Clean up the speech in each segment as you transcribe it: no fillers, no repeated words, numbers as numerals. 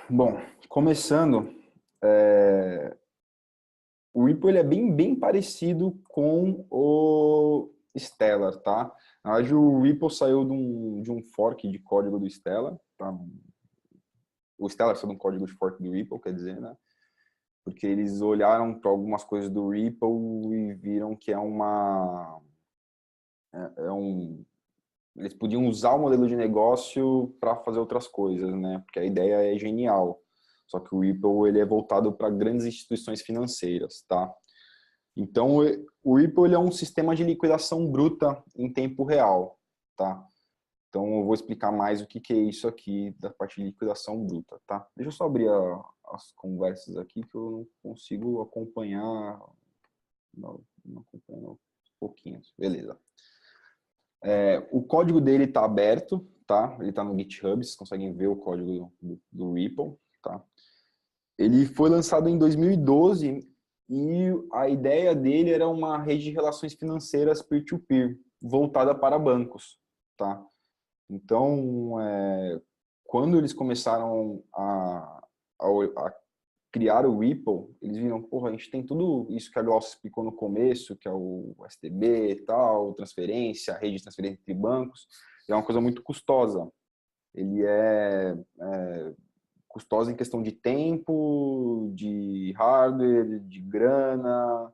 Bom, começando, o Ripple ele é bem parecido com o Stellar, tá? Na verdade, o Ripple saiu de um fork de código do Stellar, tá? O Stellar saiu de um código de fork do Ripple, quer dizer, né? Porque eles olharam para algumas coisas do Ripple e viram que é um eles podiam usar o modelo de negócio para fazer outras coisas, né? Porque a ideia é genial. Só que o Ripple ele é voltado para grandes instituições financeiras, tá? Então, o Ripple ele é um sistema de liquidação bruta em tempo real, tá? Então, eu vou explicar mais o que é isso aqui da parte de liquidação bruta, tá? Deixa eu só abrir as conversas aqui que eu não consigo acompanhar, não acompanho aos pouquinhos. Beleza. O código dele está aberto, tá? Ele está no GitHub, vocês conseguem ver o código do Ripple, tá? Ele foi lançado em 2012 e a ideia dele era uma rede de relações financeiras peer-to-peer, voltada para bancos, tá? Então, quando eles começaram a criar o Ripple, eles viram, porra, a gente tem tudo isso que a Glaucia explicou no começo, que é o STB e tal, transferência, a rede de transferência entre bancos, é uma coisa muito custosa. Ele é custosa em questão de tempo, de hardware, de grana,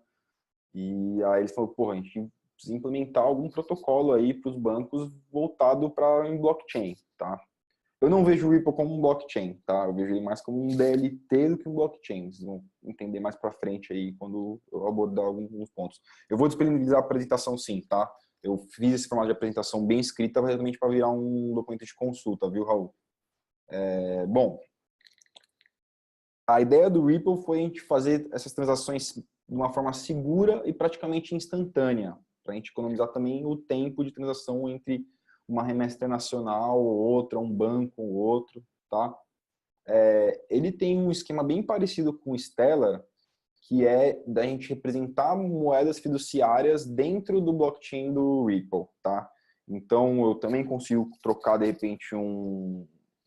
e aí eles falaram, porra, a gente precisa implementar algum protocolo aí para os bancos voltado para em blockchain, tá? Eu não vejo o Ripple como um blockchain, tá? Eu vejo ele mais como um DLT do que um blockchain. Vocês vão entender mais para frente aí quando eu abordar alguns pontos. Eu vou disponibilizar a apresentação sim, tá? Eu fiz esse formato de apresentação bem escrita realmente para virar um documento de consulta, viu, Raul? Bom, a ideia do Ripple foi a gente fazer essas transações de uma forma segura e praticamente instantânea, para a gente economizar também o tempo de transação entre uma remessa internacional ou outra, um banco ou outro, tá? Ele tem um esquema bem parecido com o Stellar, que é da gente representar moedas fiduciárias dentro do blockchain do Ripple, tá? Então, eu também consigo trocar, de repente,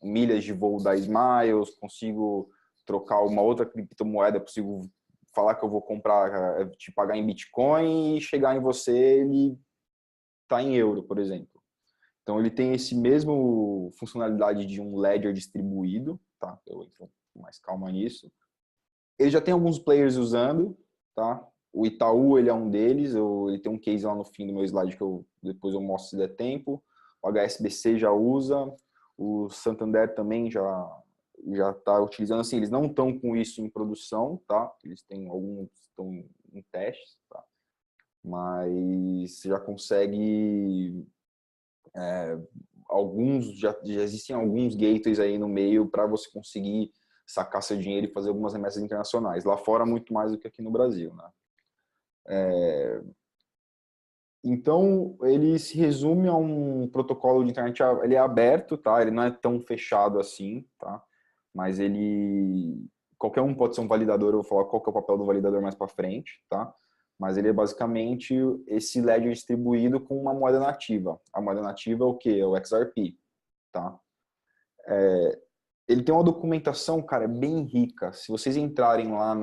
milhas de voo da Smiles, consigo trocar uma outra criptomoeda, consigo falar que eu vou comprar, te pagar em Bitcoin e chegar em você, ele tá em euro, por exemplo. Então, ele tem esse mesmo funcionalidade de um ledger distribuído, tá? Eu entro com mais calma nisso. Ele já tem alguns players usando, tá? O Itaú, ele é um deles, ele tem um case lá no fim do meu slide que depois eu mostro se der tempo. O HSBC já usa, o Santander também já está utilizando, assim, eles não estão com isso em produção, tá? Eles têm alguns, estão em testes, tá? Mas já consegue já existem alguns gateways aí no meio para você conseguir sacar seu dinheiro e fazer algumas remessas internacionais. Lá fora, muito mais do que aqui no Brasil, né? Então, ele se resume a um protocolo de internet, ele é aberto, tá? Ele não é tão fechado assim, tá? Mas qualquer um pode ser um validador, eu vou falar qual que é o papel do validador mais para frente, tá? Mas ele é basicamente esse ledger distribuído com uma moeda nativa. A moeda nativa é o quê? É o XRP, tá? Ele tem uma documentação, cara, bem rica. Se vocês entrarem lá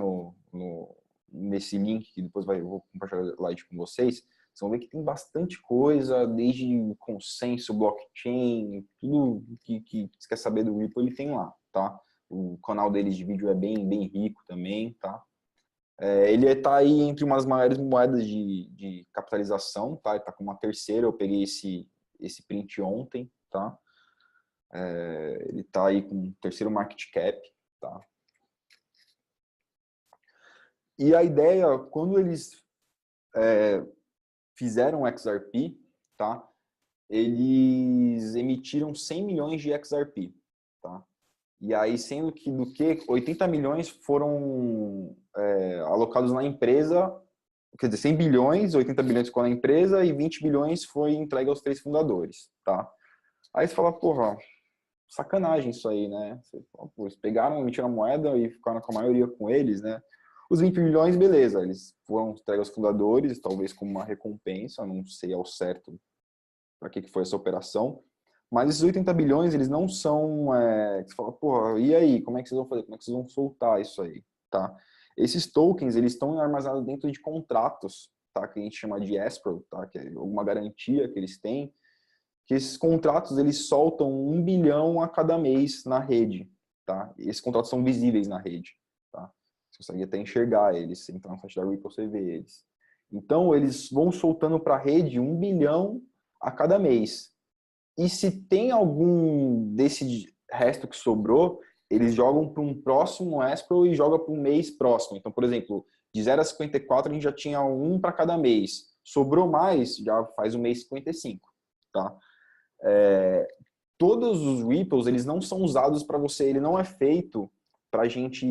nesse link, que depois eu vou compartilhar o slide com vocês, vocês vão ver que tem bastante coisa, desde consenso, blockchain, tudo que você quer saber do Ripple, ele tem lá, tá? O canal deles de vídeo é bem rico também, tá? Ele está aí entre umas maiores moedas de capitalização, tá? Ele está com uma terceira, eu peguei esse print ontem, tá? Ele está aí com o terceiro market cap, tá? E a ideia, quando eles fizeram o XRP, tá? Eles emitiram 100 milhões de XRP, tá? E aí, sendo que 80 milhões foram alocados na empresa, quer dizer, 100 bilhões, 80 bilhões ficou na empresa e 20 bilhões foi entregue aos 3 fundadores, tá? Aí você fala, porra, sacanagem isso aí, né? Pô, eles pegaram, emitiram a moeda e ficaram com a maioria com eles, né? Os 20 milhões, beleza, eles foram entregues aos fundadores, talvez como uma recompensa, não sei ao certo para que foi essa operação, Mas esses 80 bilhões, eles não são, você fala, pô, e aí, como é que vocês vão fazer? Como é que vocês vão soltar isso aí, tá? Esses tokens, eles estão armazenados dentro de contratos, tá? Que a gente chama de escrow, tá? Que é alguma garantia que eles têm, que esses contratos, eles soltam 1 bilhão a cada mês na rede, tá? E esses contratos são visíveis na rede, tá? Você consegue até enxergar eles, você entrar no site da Ripple, você vê eles. Então, eles vão soltando para a rede 1 bilhão a cada mês. E se tem algum desse resto que sobrou, eles jogam para um próximo escrow e jogam para um mês próximo. Então, por exemplo, de 0 a 54 a gente já tinha um para cada mês. Sobrou mais, já faz o mês 55, tá? Todos os Ripples, eles não são usados para você, ele não é feito para a gente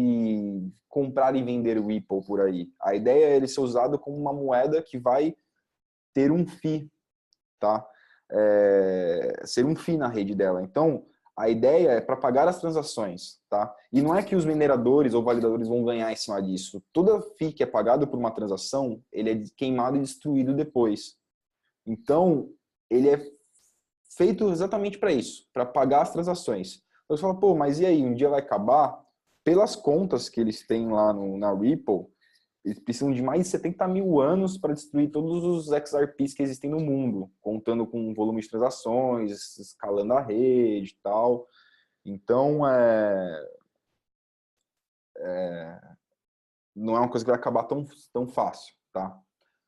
comprar e vender o Ripple por aí. A ideia é ele ser usado como uma moeda que vai ter um FII, tá? Ser um FII na rede dela. Então, a ideia é para pagar as transações, tá? E não é que os mineradores ou validadores vão ganhar em cima disso. Toda FII que é pagado por uma transação, ele é queimado e destruído depois. Então, ele é feito exatamente para isso, para pagar as transações. Você fala, pô, mas e aí, um dia vai acabar? Pelas contas que eles têm lá na Ripple, eles precisam de mais de 70 mil anos para destruir todos os XRPs que existem no mundo, contando com o volume de transações, escalando a rede e tal. Então, não é uma coisa que vai acabar tão fácil, tá?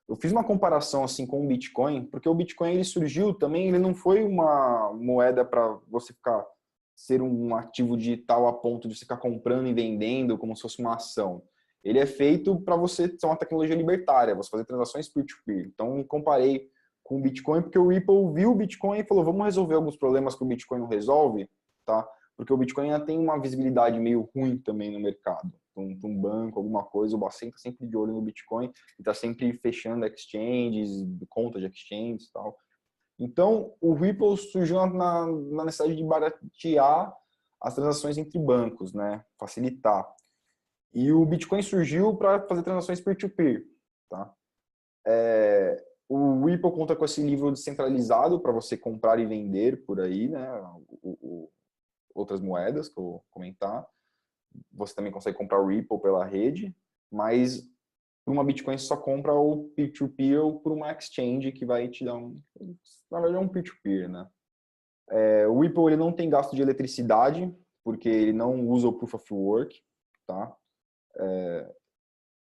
Eu fiz uma comparação assim com o Bitcoin, porque o Bitcoin ele surgiu também, ele não foi uma moeda para você ficar ser um ativo digital a ponto de você ficar comprando e vendendo como se fosse uma ação. Ele é feito para você ser uma tecnologia libertária, você fazer transações peer-to-peer. Então, comparei com o Bitcoin, porque o Ripple viu o Bitcoin e falou, vamos resolver alguns problemas que o Bitcoin não resolve, tá? Porque o Bitcoin ainda tem uma visibilidade meio ruim também no mercado. Então, um banco, alguma coisa, o Bacen está sempre de olho no Bitcoin e está sempre fechando exchanges, contas de exchanges e tal. Então, o Ripple surgiu na necessidade de baratear as transações entre bancos, né? Facilitar. E o Bitcoin surgiu para fazer transações peer-to-peer, tá? O Ripple conta com esse livro descentralizado para você comprar e vender por aí, né? Outras moedas que eu vou comentar. Você também consegue comprar o Ripple pela rede, mas por uma Bitcoin você só compra o peer-to-peer ou por uma exchange que vai te dar na verdade é um peer-to-peer, né? O Ripple ele não tem gasto de eletricidade, porque ele não usa o Proof of Work, tá?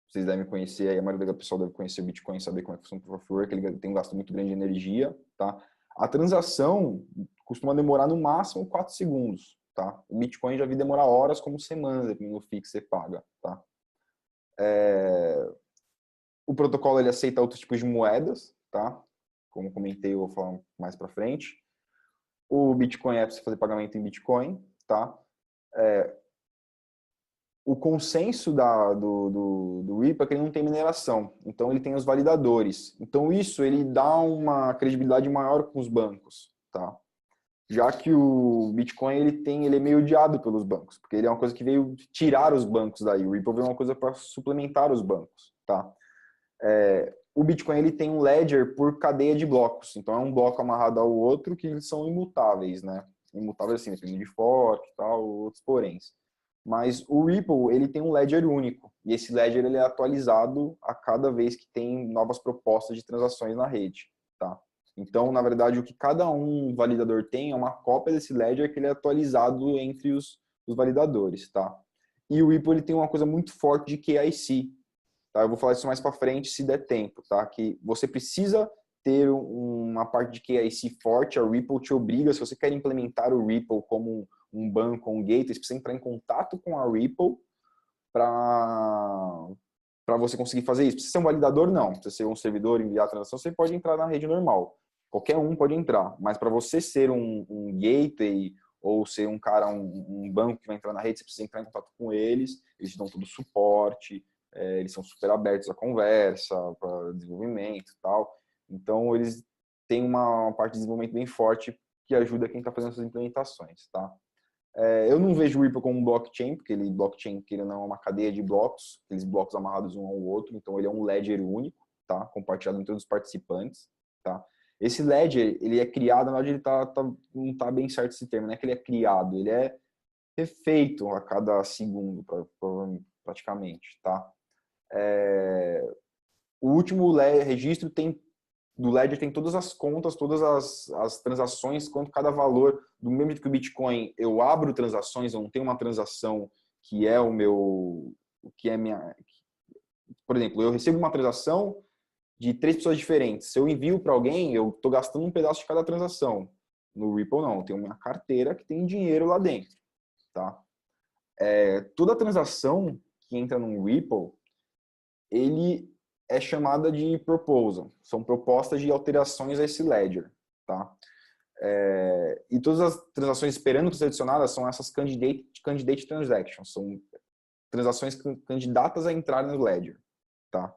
Vocês devem conhecer, aí a maioria do pessoal deve conhecer o Bitcoin, saber como é que funciona o Proof of Work, ele tem um gasto muito grande de energia, tá? A transação costuma demorar no máximo 4 segundos, tá? O Bitcoin já vi demorar horas como semanas, dependendo do FII que você paga, tá? O protocolo ele aceita outros tipos de moedas, tá? Como comentei, eu vou falar mais para frente. O Bitcoin é para você fazer pagamento em Bitcoin, tá? O consenso do Ripple é que ele não tem mineração, então ele tem os validadores. Então isso ele dá uma credibilidade maior com os bancos, tá? Já que o Bitcoin ele é meio odiado pelos bancos, porque ele é uma coisa que veio tirar os bancos daí. O Ripple veio uma coisa para suplementar os bancos, tá? O Bitcoin ele tem um ledger por cadeia de blocos, então é um bloco amarrado ao outro que eles são imutáveis, né? Imutáveis assim, dependendo de fork e tal, outros poréns. Mas o Ripple ele tem um ledger único e esse ledger ele é atualizado a cada vez que tem novas propostas de transações na rede, tá? Então, na verdade, o que cada um validador tem é uma cópia desse ledger que ele é atualizado entre os validadores, tá? E o Ripple ele tem uma coisa muito forte de KIC, tá? Eu vou falar isso mais para frente se der tempo, tá? Que você precisa ter uma parte de KIC forte, a Ripple te obriga, se você quer implementar o Ripple como um banco, um gateway, você precisa entrar em contato com a Ripple para você conseguir fazer isso. Precisa ser um validador? Não. Precisa ser um servidor, enviar a transação, você pode entrar na rede normal. Qualquer um pode entrar, mas para você ser um gateway ou ser um cara, um banco que vai entrar na rede, você precisa entrar em contato com eles, eles te dão todo o suporte, eles são super abertos à conversa, para desenvolvimento e tal. Então, eles têm uma parte de desenvolvimento bem forte que ajuda quem está fazendo essas implementações, tá? Eu não vejo o Ripple como um blockchain, porque ele blockchain que ele não é uma cadeia de blocos, aqueles blocos amarrados um ao outro, então ele é um ledger único, tá? Compartilhado entre todos os participantes, tá? Esse ledger, ele é criado, na verdade, não está bem certo esse termo, não é que ele é criado, ele é refeito a cada segundo, praticamente, tá? O último registro do ledger tem todas as contas, todas as transações, quanto cada valor, do mesmo jeito que o Bitcoin, eu abro transações, eu não tenho uma transação que é o meu, que é minha, por exemplo, eu recebo uma transação de 3 pessoas diferentes. Se eu envio para alguém, eu estou gastando um pedaço de cada transação. No Ripple, não. Eu tenho uma carteira que tem dinheiro lá dentro. Tá? Toda transação que entra no Ripple, ele é chamada de proposal. São propostas de alterações a esse ledger. Tá? E todas as transações esperando ser adicionadas são essas candidate transactions. São transações candidatas a entrar no ledger. Tá?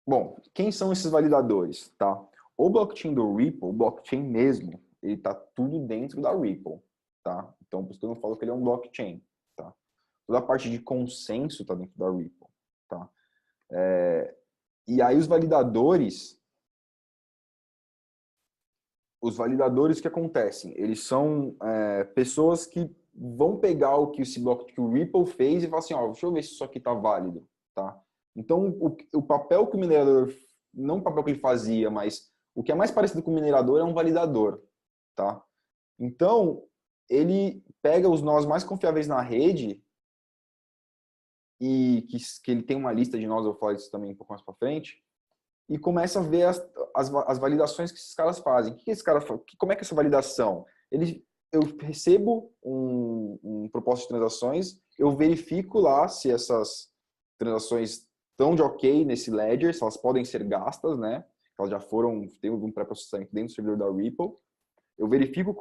Bom, quem são esses validadores, tá? O blockchain do Ripple, o blockchain mesmo, ele tá tudo dentro da Ripple, tá? Então, por isso que eu não falo que ele é um blockchain, tá? Toda a parte de consenso tá dentro da Ripple, tá? E aí os validadores que acontecem, eles são pessoas que vão pegar o que que o Ripple fez e falar assim, ó, deixa eu ver se isso aqui tá válido, tá? Então, o papel que o minerador, não o papel que ele fazia, mas o que é mais parecido com o minerador é um validador, tá? Então, ele pega os nós mais confiáveis na rede e que ele tem uma lista de nós, eu vou falar isso também um pouco mais para frente, e começa a ver as validações que esses caras fazem. O que esse cara, como é que é essa validação? Eu recebo um propósito de transações, eu verifico lá se essas transações estão de ok nesse ledger, se elas podem ser gastas, né? Elas já foram, tem algum pré-processamento dentro do servidor da Ripple. Eu verifico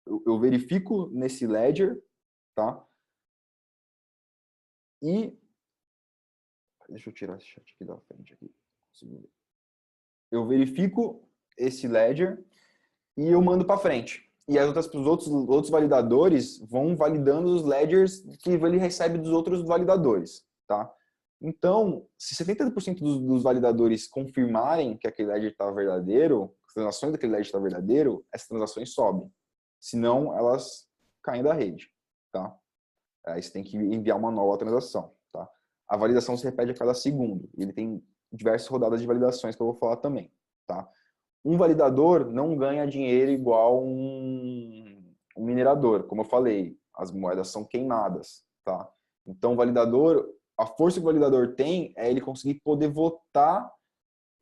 eu verifico nesse ledger, tá? E deixa eu tirar esse chat aqui da frente aqui. Eu verifico esse ledger e eu mando para frente. E os outros validadores vão validando os ledgers que ele recebe dos outros validadores, tá? Então, se 70% dos validadores confirmarem que aquele ledger está verdadeiro, as transações daquele ledger está verdadeiro, essas transações sobem. Senão, elas caem da rede, tá? Aí você tem que enviar uma nova transação, tá? A validação se repete a cada segundo. Ele tem diversas rodadas de validações que eu vou falar também, tá? Um validador não ganha dinheiro igual um minerador. Como eu falei, as moedas são queimadas, tá? Então, o validador, a força que o validador tem é ele conseguir poder votar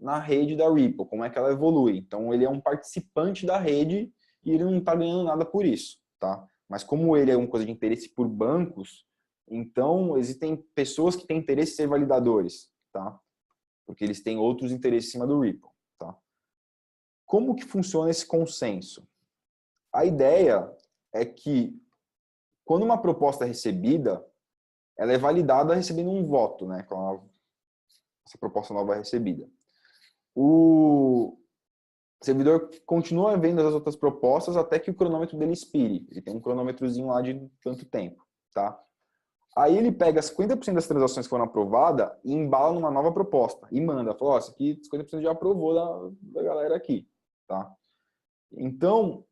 na rede da Ripple, como é que ela evolui. Então, ele é um participante da rede e ele não está ganhando nada por isso, tá? Mas como ele é uma coisa de interesse por bancos, então existem pessoas que têm interesse em ser validadores, tá? Porque eles têm outros interesses em cima do Ripple, tá? Como que funciona esse consenso? A ideia é que quando uma proposta é recebida, ela é validada recebendo um voto, né? Quando essa proposta nova é recebida. O servidor continua vendo as outras propostas até que o cronômetro dele expire. Ele tem um cronômetrozinho lá de tanto tempo, tá? Aí ele pega 50% das transações que foram aprovadas e embala numa nova proposta e manda. Fala, ó, isso aqui 50% já aprovou da galera aqui, tá? Então,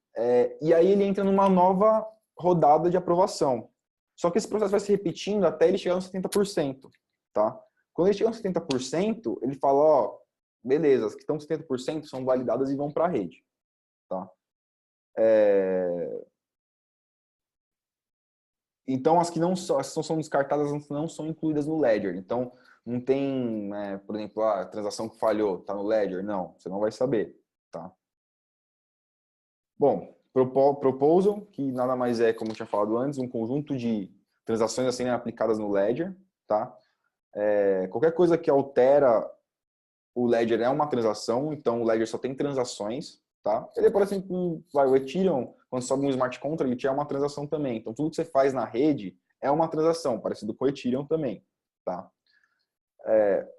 e aí ele entra numa nova rodada de aprovação. Só que esse processo vai se repetindo até ele chegar nos 70%, tá? Quando ele chega nos 70%, ele fala, ó, beleza, as que estão com 70% são validadas e vão para a rede, tá? Então, as que não são descartadas não são incluídas no ledger. Então, não tem, por exemplo, a transação que falhou, tá no ledger? Não, você não vai saber, tá? Bom, proposal, que nada mais é, como eu tinha falado antes, um conjunto de transações a serem aplicadas no ledger, tá? Qualquer coisa que altera o ledger é uma transação, então o ledger só tem transações, tá? Ele é, por exemplo, o Ethereum, quando sobe um smart contract, é uma transação também. Então, tudo que você faz na rede é uma transação, parecido com o Ethereum também, tá?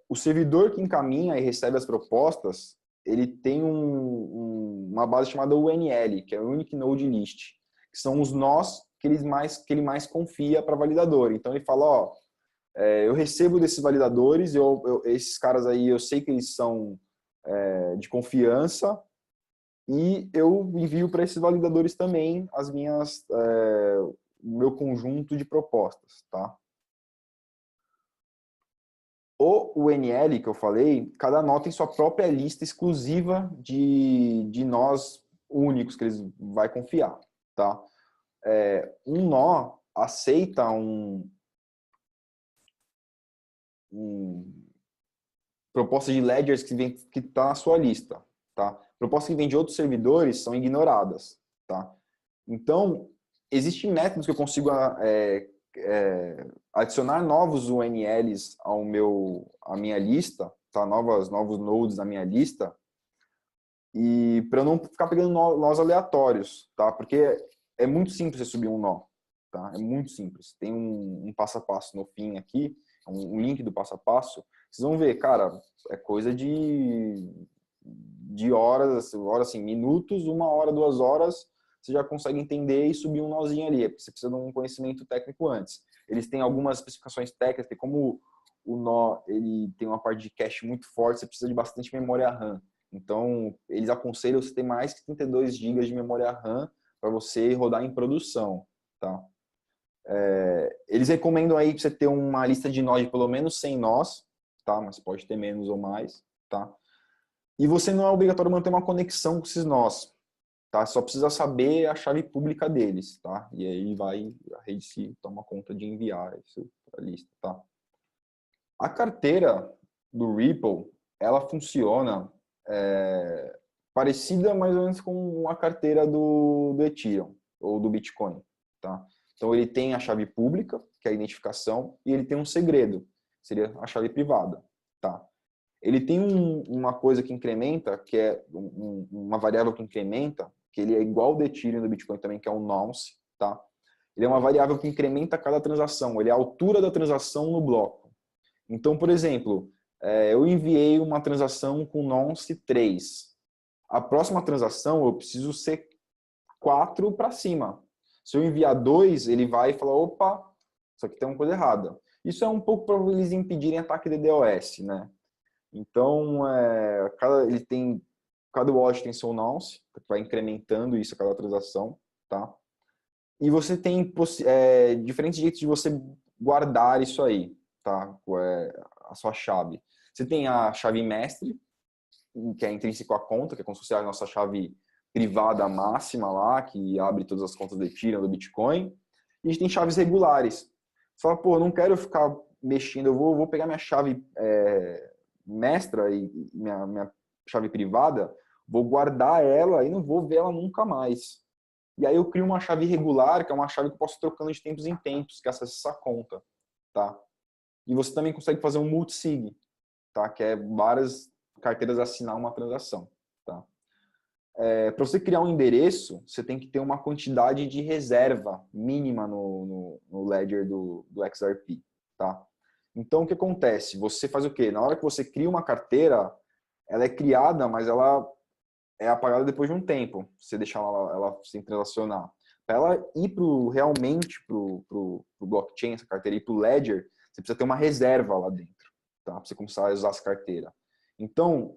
O servidor que encaminha e recebe as propostas, ele tem uma base chamada UNL, que é o Unique Node List, que são os nós que ele mais confia para validador. Então ele fala, ó, Eu recebo desses validadores, esses caras aí eu sei que eles são de confiança, e eu envio para esses validadores também o meu conjunto de propostas, tá? O UNL que eu falei, cada nó tem sua própria lista exclusiva de nós únicos que eles vai confiar, tá? Um nó aceita proposta de ledgers que está na sua lista, tá? Propostas que vêm de outros servidores são ignoradas, tá? Então, existem métodos que eu consigo adicionar novos UNLs à minha lista, tá? Novos nodes na minha lista, e para eu não ficar pegando nós aleatórios, tá? Porque é muito simples você subir um nó, tá? É muito simples. Tem um passo a passo no fim aqui, um link do passo a passo. Vocês vão ver, cara, é coisa de horas assim, minutos, 1 hora, 2 horas, você já consegue entender e subir um nozinho ali. Você precisa de um conhecimento técnico antes. Eles têm algumas especificações técnicas, como o nó ele tem uma parte de cache muito forte, você precisa de bastante memória RAM. Então, eles aconselham você ter mais que 32 GB de memória RAM para você rodar em produção, tá? Eles recomendam aí para você ter uma lista de nós de pelo menos 100 nós, tá? Mas pode ter menos ou mais, tá? E você não é obrigatório manter uma conexão com esses nós, tá? Só precisa saber a chave pública deles, tá? E aí a rede se toma conta de enviar isso para a lista, tá? A carteira do Ripple, ela funciona parecida mais ou menos com a carteira do Ethereum ou do Bitcoin, tá? Então ele tem a chave pública, que é a identificação, e ele tem um segredo, seria a chave privada, tá? Ele tem uma coisa que incrementa, que é uma variável que incrementa, que ele é igual ao do Ethereum e do Bitcoin também, que é o nonce, tá? Ele é uma variável que incrementa cada transação, ele é a altura da transação no bloco. Então, por exemplo, eu enviei uma transação com nonce 3. A próxima transação eu preciso ser 4 para cima. Se eu enviar 2, ele vai falar, opa, isso aqui tem uma coisa errada. Isso é um pouco para eles impedirem ataque de DDoS, né? Então, cada watch tem seu nonce, que vai incrementando isso a cada transação, tá? E você tem diferentes jeitos de você guardar isso aí, tá? A sua chave. Você tem a chave mestre, que é intrínseco à conta, que é como se fosse a nossa chave privada máxima lá, que abre todas as contas do Ethereum, do Bitcoin. E a gente tem chaves regulares. Você fala, pô, não quero ficar mexendo, eu vou pegar minha chave mestra e minha chave privada, vou guardar ela e não vou ver ela nunca mais. E aí eu crio uma chave regular, que é uma chave que eu posso ir trocando de tempos em tempos, que acessa essa conta, tá? E você também consegue fazer um multisig, tá? Que é várias carteiras assinar uma transação, tá? Para você criar um endereço, você tem que ter uma quantidade de reserva mínima no ledger do XRP, tá? Então, o que acontece? Você faz o quê? Na hora que você cria uma carteira, ela é criada, mas ela é apagada depois de um tempo. Você deixar ela se transacionar. Para ela ir realmente para o blockchain, essa carteira, ir para o ledger, você precisa ter uma reserva lá dentro, tá? Para você começar a usar essa carteira. Então,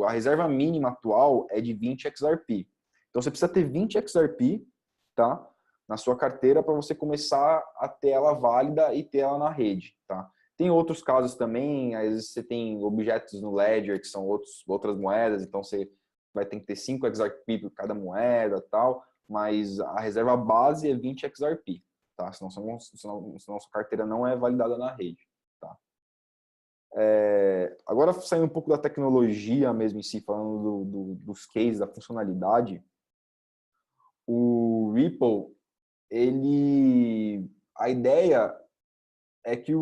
a reserva mínima atual é de 20 XRP. Então, você precisa ter 20 XRP, tá? Na sua carteira para você começar a ter ela válida e ter ela na rede, tá? Tem outros casos também, às vezes você tem objetos no Ledger que são outras moedas, então você vai ter que ter 5 XRP por cada moeda tal, mas a reserva base é 20 XRP, tá? Senão sua carteira não é validada na rede, tá? Agora, saindo um pouco da tecnologia mesmo em si, falando dos cases, da funcionalidade, o Ripple, a ideia é que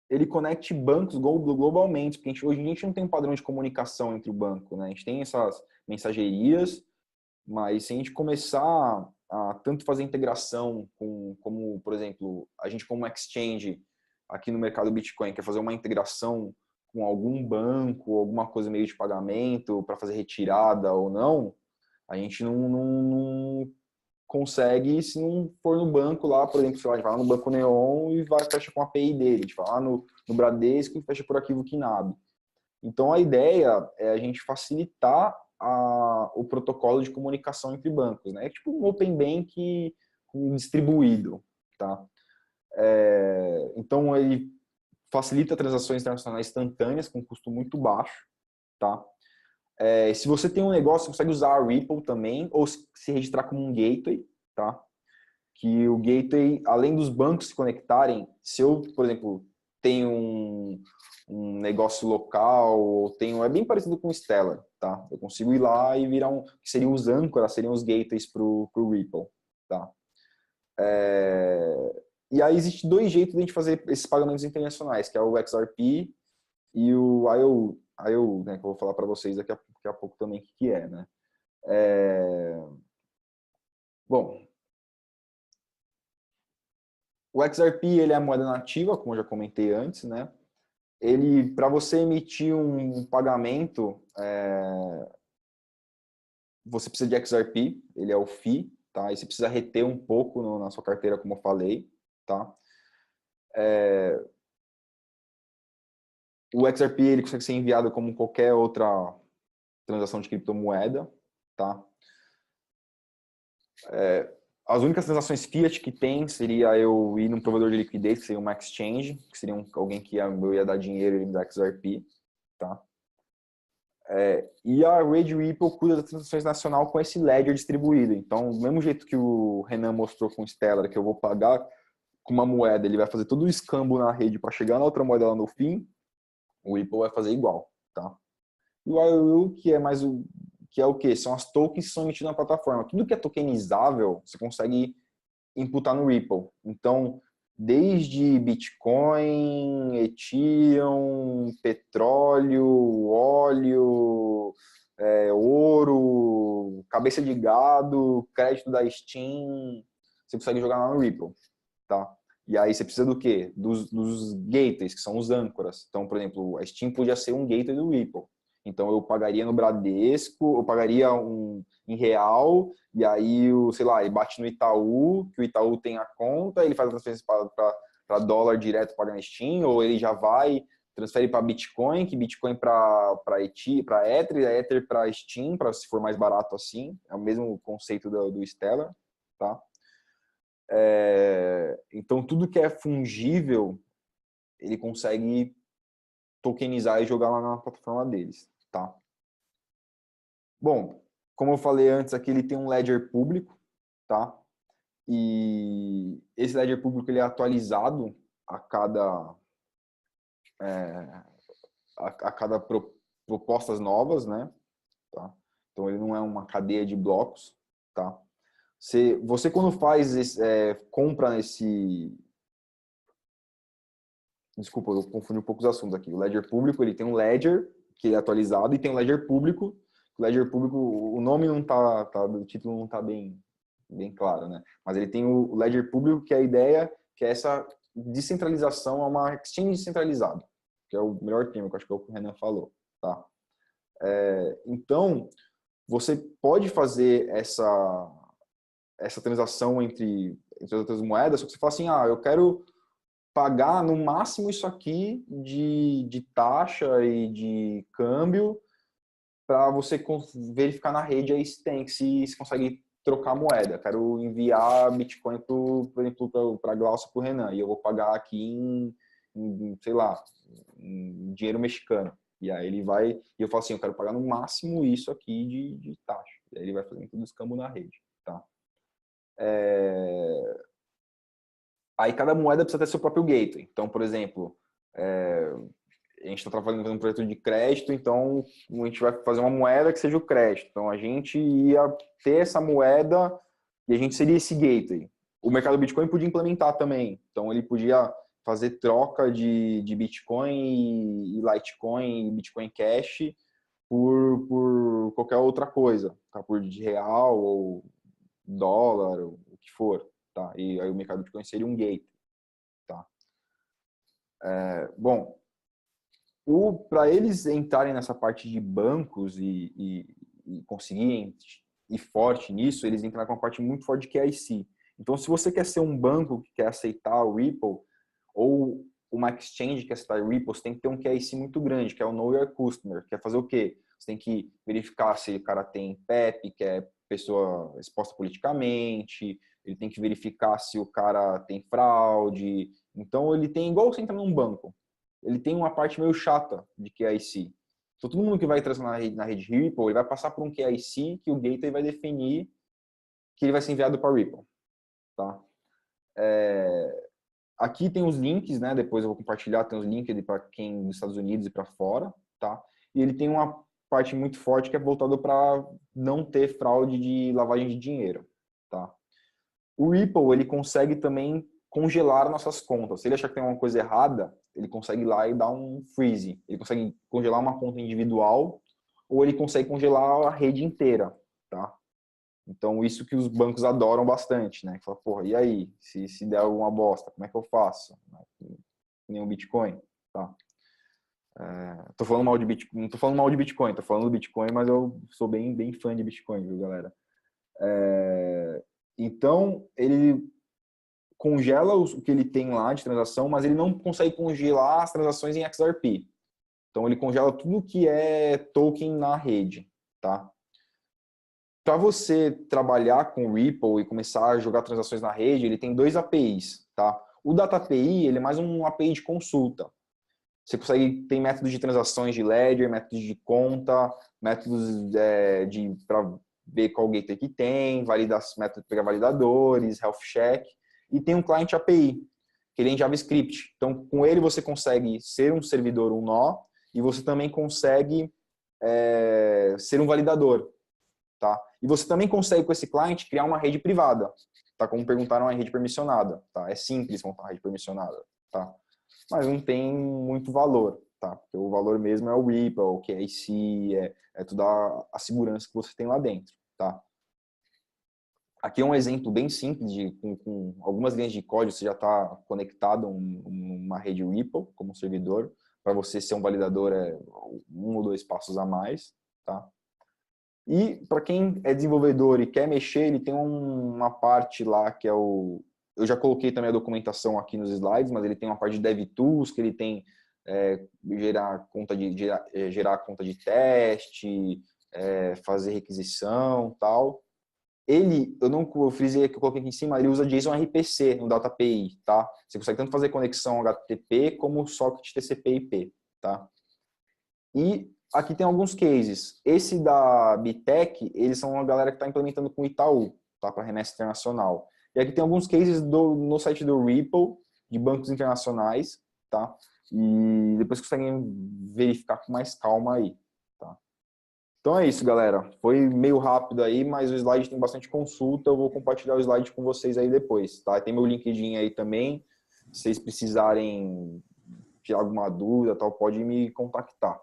ele conecte bancos globalmente, porque hoje a gente não tem um padrão de comunicação entre o banco, né? A gente tem essas mensagerias, mas se a gente começar a tanto fazer integração como, por exemplo, a gente como exchange aqui no mercado Bitcoin quer fazer uma integração com algum banco, alguma coisa meio de pagamento para fazer retirada ou não, a gente consegue, se não for no banco lá, por exemplo, sei lá, a gente vai lá no Banco Neon e fecha com a API dele, a gente vai lá no Bradesco e fecha por arquivo KNAB. Então, a ideia é a gente facilitar o protocolo de comunicação entre bancos, né? É tipo um Open Bank distribuído, tá? Então, ele facilita transações internacionais instantâneas com custo muito baixo, tá? Se você tem um negócio, você consegue usar a Ripple também, ou se registrar como um gateway, tá? Que o gateway, além dos bancos se conectarem, se eu, por exemplo, tenho um negócio local, ou tenho, é bem parecido com o Stellar, tá? Eu consigo ir lá e virar que seriam os âncoras, seriam os gateways pro Ripple, tá? E aí existe dois jeitos de a gente fazer esses pagamentos internacionais, que é o XRP e o IO, né, que eu vou falar para vocês daqui a pouco também o que é, né? Bom, o XRP ele é a moeda nativa, como eu já comentei antes, né? Ele, para você emitir um pagamento, você precisa de XRP, ele é o FII, tá? E você precisa reter um pouco na sua carteira, como eu falei, tá? O XRP ele consegue ser enviado como qualquer outra transação de criptomoeda, tá? As únicas transações fiat que tem seria eu ir num provedor de liquidez, que seria uma exchange, que seria alguém que eu ia dar dinheiro e ele me dá XRP, tá? E a Rede Ripple cuida das transações nacional com esse ledger distribuído. Então, do mesmo jeito que o Renan mostrou com o Stellar, que eu vou pagar com uma moeda, ele vai fazer todo o escambo na rede para chegar na outra moeda lá no fim, o Ripple vai fazer igual, tá? E o IOU, que é mais que é o quê? São as tokens que são emitidas na plataforma. Tudo que é tokenizável, você consegue imputar no Ripple. Então, desde Bitcoin, Ethereum, petróleo, óleo, ouro, cabeça de gado, crédito da Steam, você consegue jogar lá no Ripple, tá? E aí você precisa do quê? Dos gateways, que são os âncoras. Então, por exemplo, a Steam podia ser um gateway do Ripple. Então, eu pagaria no Bradesco, eu pagaria em real, e aí, sei lá, ele bate no Itaú, que o Itaú tem a conta, ele faz a transferência para dólar direto para na Steam, ou ele já vai, transfere para Bitcoin, que Bitcoin para Ether, a Ether para Steam, para se for mais barato assim. É o mesmo conceito do Stellar, tá? Então, tudo que é fungível, ele consegue tokenizar e jogar lá na plataforma deles, tá? Bom, como eu falei antes, aqui ele tem um ledger público, tá? E esse ledger público ele é atualizado a cada propostas novas, né? Tá? Então ele não é uma cadeia de blocos, tá? Você quando faz compra nesse, desculpa, eu confundi um pouco os assuntos aqui. O ledger público ele tem um ledger que é atualizado e tem um ledger público. O ledger público, o nome não o título não tá bem claro, né? Mas ele tem o ledger público, que é a ideia que é essa descentralização a uma exchange descentralizada, que é o melhor termo, que eu acho que é o que o Renan falou, tá? Então, você pode fazer essa transação entre as outras moedas, só que você fala assim, eu quero pagar no máximo isso aqui de taxa e de câmbio para você verificar na rede aí se consegue trocar moeda. Quero enviar Bitcoin, por exemplo, para a Glaucia, para o Renan, e eu vou pagar aqui sei lá, em dinheiro mexicano. E aí ele vai, e eu falo assim, eu quero pagar no máximo isso aqui de taxa. E aí ele vai fazendo tudo escambo na rede, tá? Aí cada moeda precisa ter seu próprio gateway. Então, por exemplo, a gente está trabalhando um projeto de crédito, então a gente vai fazer uma moeda que seja o crédito. Então a gente ia ter essa moeda e a gente seria esse gateway. O mercado Bitcoin podia implementar também. Então ele podia fazer troca de Bitcoin e Litecoin e Bitcoin Cash por qualquer outra coisa, tá? Por de real ou dólar, ou o que for, tá? E aí o mercado Bitcoin seria um gateway, tá? Bom, para eles entrarem nessa parte de bancos e conseguirem e forte nisso, eles entram com uma parte muito forte de KYC. Então, se você quer ser um banco que quer aceitar o Ripple, ou uma exchange que quer aceitar o Ripple, você tem que ter um KYC muito grande, que é o Know Your Customer, que é fazer o quê? Você tem que verificar se o cara tem PEP, que é pessoa exposta politicamente, ele tem que verificar se o cara tem fraude. Então, ele tem, igual você entra num banco, ele tem uma parte meio chata de KYC. Então, todo mundo que vai entrar na rede Ripple, ele vai passar por um KYC que o gateway vai definir que ele vai ser enviado para Ripple. Tá? Aqui tem os links, né? Depois eu vou compartilhar, tem os links para quem dos Estados Unidos e para fora, tá? E ele tem uma parte muito forte que é voltada para não ter fraude de lavagem de dinheiro, tá? O Ripple, ele consegue também congelar nossas contas. Se ele achar que tem alguma coisa errada, ele consegue ir lá e dar um freeze. Ele consegue congelar uma conta individual ou ele consegue congelar a rede inteira, tá? Então, isso que os bancos adoram bastante, né? Fala, porra, e aí? Se der alguma bosta, como é que eu faço? Nem um Bitcoin, tá? Tô falando mal de Bitcoin, não tô falando mal de Bitcoin, tô falando do Bitcoin, mas eu sou bem fã de Bitcoin, viu, galera? Então, ele congela o que ele tem lá de transação, mas ele não consegue congelar as transações em XRP. Então, ele congela tudo que é token na rede, tá? Para você trabalhar com o Ripple e começar a jogar transações na rede, ele tem dois APIs, tá? O Data API, ele é mais um API de consulta. Você consegue, tem métodos de transações de ledger, métodos de conta, métodos para ver qual gateway que tem, método de pegar validadores, health check, e tem um client API, que ele é em JavaScript. Então, com ele você consegue ser um servidor, um nó, e você também consegue ser um validador. Tá? E você também consegue, com esse cliente, criar uma rede privada, tá? Como perguntaram, uma rede permissionada, tá? É simples montar uma rede permissionada, tá? Mas não tem muito valor, tá? Porque o valor mesmo é o Ripple, o KYC, é toda a segurança que você tem lá dentro, tá? Aqui é um exemplo bem simples, com algumas linhas de código, você já está conectado a uma rede Ripple como servidor, para você ser um validador um ou dois passos a mais, tá? E para quem é desenvolvedor e quer mexer, ele tem uma parte lá que é o... Eu já coloquei também a documentação aqui nos slides, mas ele tem uma parte de DevTools, que ele tem gerar conta de teste, fazer requisição, tal. Eu frisei que eu coloquei aqui em cima, ele usa JSON RPC no Data API, tá? Você consegue tanto fazer conexão HTTP como socket TCP/IP, tá? E aqui tem alguns cases. Esse da Bitec, eles são uma galera que está implementando com o Itaú, tá? Para remessa internacional. E aqui tem alguns cases no site do Ripple, de bancos internacionais, tá? E depois conseguem verificar com mais calma aí, tá? Então é isso, galera. Foi meio rápido aí, mas o slide tem bastante consulta. Eu vou compartilhar o slide com vocês aí depois, tá? Tem meu LinkedIn aí também. Se vocês precisarem tirar alguma dúvida, tal, pode me contactar.